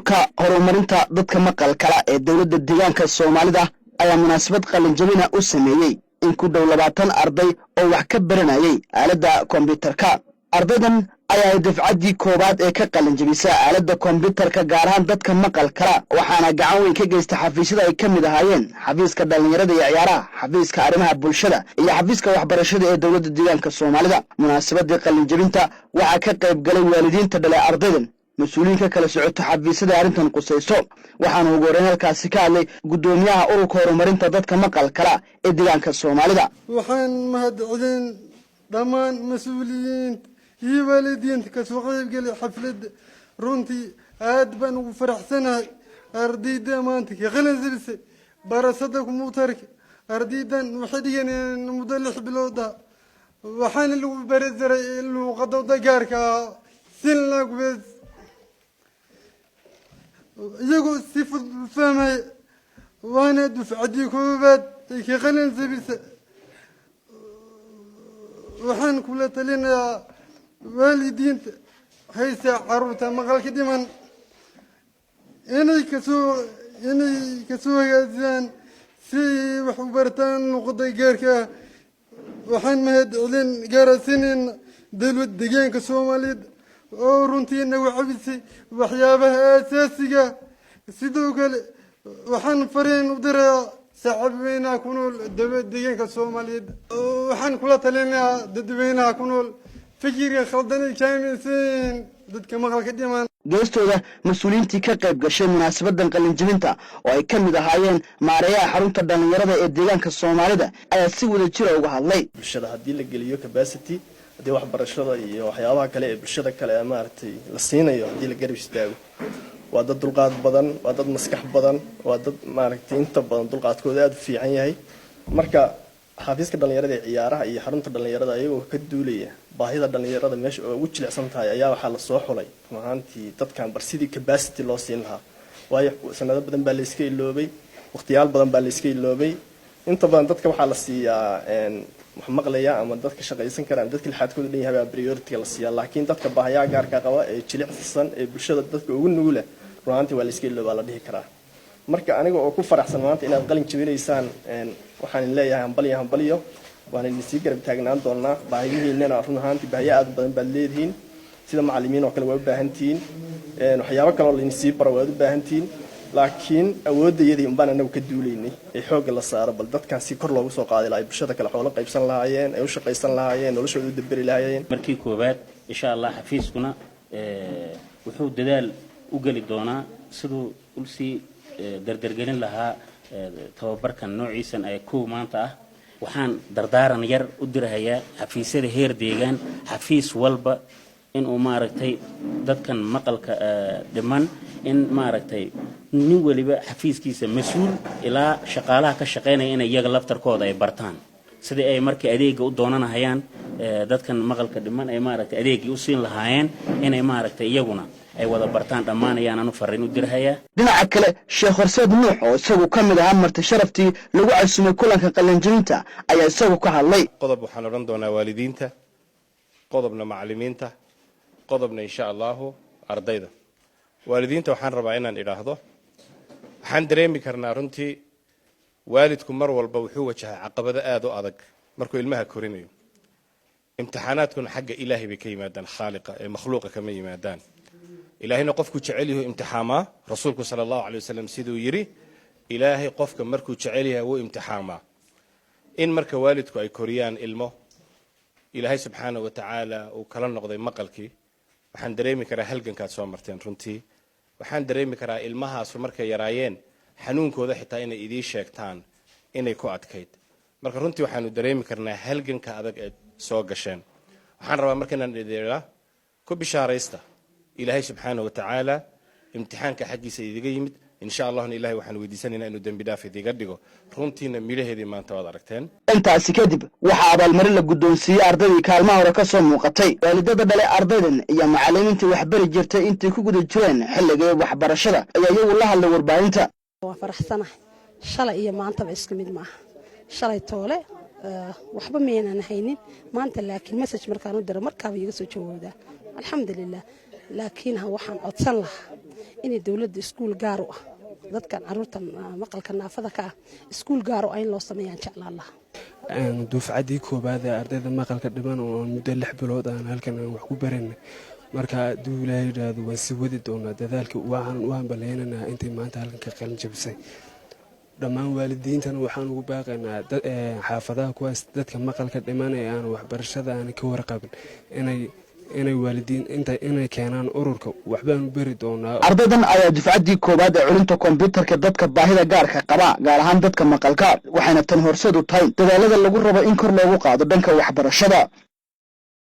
ururka horumarinta dadka maqalka ee dawladda deegaanka Soomaalida ayaa munaasabad qalin jabina u sameeyay in ku dhow 20 arday oo wax ka baranayay aaladda kombiyuutarka. ardaydan ayaa dafcadii koobaad ee ka qalin jabisa aaladda kombiyuutarka gaar ahaan dadka maqalka waxaana gacan weyn ka geystay xafiisyada ay ka mid ahaayeen xafiiska dhalinyarada iyo ciyaaraha, xafiiska arrimaha bulshada iyo xafiiska waxbarashada ee dawladda deegaanka Soomaalida. munaasabadii qalin jabinta waxaa ka qayb galay waalidiinta dhalay ardaydan, مسؤولين كلا سعود حفيز دارنتن قصيصو وحنا وجورنا الكاسيكا اللي قدوميها أول كورمرين تضاد كمقال كلا إديان كالصومالي دا وحن مهدعين ضمان مسؤولين هي والدين كسوقي قال حفلة رونتي أدبن وفرح سنة أردي دمانتك غلن زبس برصدق موترك أردي دن وحديا مدلح بلودا وحن اللي برزر اللي قدو دجارك سلك بس يقول سيف الفما وانا دفعتي كوبات كيخلين زبيس وحن كلها تلينا والدين هيسا عروتا مقال كديما اني كسو يزان سي وحبرتان وقضي جاركا وحن مهد علين جارة سنين دلو الدقين كسوماليد ورنتينا وعبسي وحيابها أساسية سيدوك وحن فرين ودرا سحبينا كونوا الدبيين كالصومالي وحن كلها تلينا دبينا كونوا فكرة خلدني كامسين ضد كمغل كديمان geestooda mas'uuliyiintii ka qayb gashay munaasabadan qalin jabinta oo ay ka mid ahaayeen maareeyaha xarunta dhalinyarada ee deegaanka Soomaalida ayaa si wada jir uga hadlay bulshada hadii la geliyo capacity hadii waxbarashada iyo waxyaabaha kale ee bulshada kale maartay la siinayo hadii la garab istaago waa dad dulqaad badan waa dad maskax badan waa dad maartay inta badan dulqaadkooda aad u fiican yahay marka xafiiska dhalinyarada ee ciyaaraha iyo xarunta dhalinyarada ayagoo ka duulaya baahida dhalinyarada meesha ugu jilicsan tahay ayaa waxa la soo xulay maantii dadkan barsidii capacity loo siin lahaa waayo sanado badan baa la iska iloobay waqtiyaal badan baa la iska iloobay inta badan dadka waxa la siiyaa maqlaya ama dadka shaqaysan karaan dadka lixaadkooda leeyahay priority la siiyaa laakiin dadka baahiyaha gaarka qaba ee jilicsan ee bulshada dadka ugu nugul ah runtii waa la iska iloobaa la dhihi karaa marka aniga oo ku faraxsan maanta inaad qalin jabinaysaan waxaan leeyahay hambaliyo waan idin sii garab taagnaan doonaa baahiyihiinana runtii baahiyo aad badan baad leedihiin sida macallimiin oo kale waa u baahantiin waxyaabo kale oo la idin sii baro waa u baahantiin laakiin awoodayadii un baan anagu ka duuleynay ee xoogga la saaro bal dadkan si kor loogu soo qaadi lahaa bulshada kale xoolo qaybsan lahaayeen ay u shaqaysan lahaayeen noloshooda u dabari lahaayeen markii koobaad insha Allah xafiiskuna wuxuu dadaal u gali doonaa sidoo ulsi dardargelin lahaa tababarkan noociisan ay ku maanta ah waxaan dardaaran yar u dirahayaa xafiisyada heer deegaan xafiis walba in uu maaragtay dadkan maqalka dhiman in maaragtay nin waliba xafiiskiisa mas'uul ilaa shaqaalaha ka shaqeynaya in iyaga laftarkooda ay bartaan sidii ay markii adeega u doonanayaan dadkan maqalka dhiman ay maaragtay adeegi u siin lahaayeen inay maaragtay iyaguna ay wada bartaan dhamaanayaan aanu fariin u dirhayaa dhinaca kale Sheekh Horseed Nuux oo isagu ka mid ahaa marti sharaftii lagu casuumay kulanka qalin jabinta ayaa isagu ka hadlay qodob waxaan oran doonaa waalidiinta qodobna macallimiinta qodobna insha Allah ardayda waalidiinta waxaan rabaa inaan idhaahdo waxaan dareemi karnaa runtii waalidku mar walba wuxuu wajahaa caqabado aad u adag markuu ilmaha korinayo imtixaanaadkuna xagga Ilaahay bay ka yimaadaan khaaliqa ee makhluuqa kama yimaadaan ilaahayna qofku jecel yahay imtixaama rasuulku sallallahu alayhi wasallam sidoo yiri ilaahay qofka markuu jecel yahay wuu imtixaama in marka waalidku ay koriyaan ilmo ilaahay subhanahu wa ta'ala uu kala noqday maqalkii waxaan dareemi karaa halgankaad soo marteen runtii waxaan dareemi karaa ilmahaas markay yaraayeen xanuunkooda xitaa inay idii sheegtaan inay ku adkayd marka runtii waxaanu dareemi karnaa halganka adag ee soo gasheen waxaan rabaa marka inaan idinla ku bishaaraysta ilaahay subhanahu wa ta'ala imtixaanka xaqiisa idiga yimid insha Allah ilaahay waxaan weydiisanaynaa inuu dambi dhaaf idiga dhigo runtiina milaheedii maanta waad aragteen intaasi kadib waxa abaalmarin la guddoonsiiyay ardaydii kaalmaha hore ka soo muuqatay waalidada dhalay ardaydan iyo macallimiintii waxbari jirtay intii ku guda jireen xilliga waxbarashada ayaa iyagu la hadlay warbaahinta waa faraxsanahay shalay iyo maanta isku mid maaha shalay toole waxba meenan haynin maanta laakiin message markaan u diro markaaba iga soo jawaabaa alxamdulillah laakiin waxaan codsan lahaa inay dowladda iskuul gaar u ah dadkan caruurta maqalka naafada ka ah iskuul gaar oo in loo sameeyaan jeclaan lahaa dufcadii koobaad ee ardayda maqalka dhiman oo muddo 6 bilood aan halkan wax ku baranay marka hadduu ilaahay yidhaahdo waan sii wadi doonaa dadaalka waan baleynaynaa intay maanta halkan ka qalin jabisay dhammaan waalidiintana waxaan ugu baaqaynaa xaafadaha kuwaas dadka maqalka dhiman ee aan waxbarashada aan ka warqabin inay waalidiin inay keenaan ururka waxbaan bari doonaa. ardaydan ayaa dufcaddii koowaad ee culinta kombiyuutarka dadka baahida gaarka qaba gaar ahaan dadka maqalka waxayna tan horseed u tahay dadaalada lagu rabo in kor loogu qaado dhanka waxbarashada.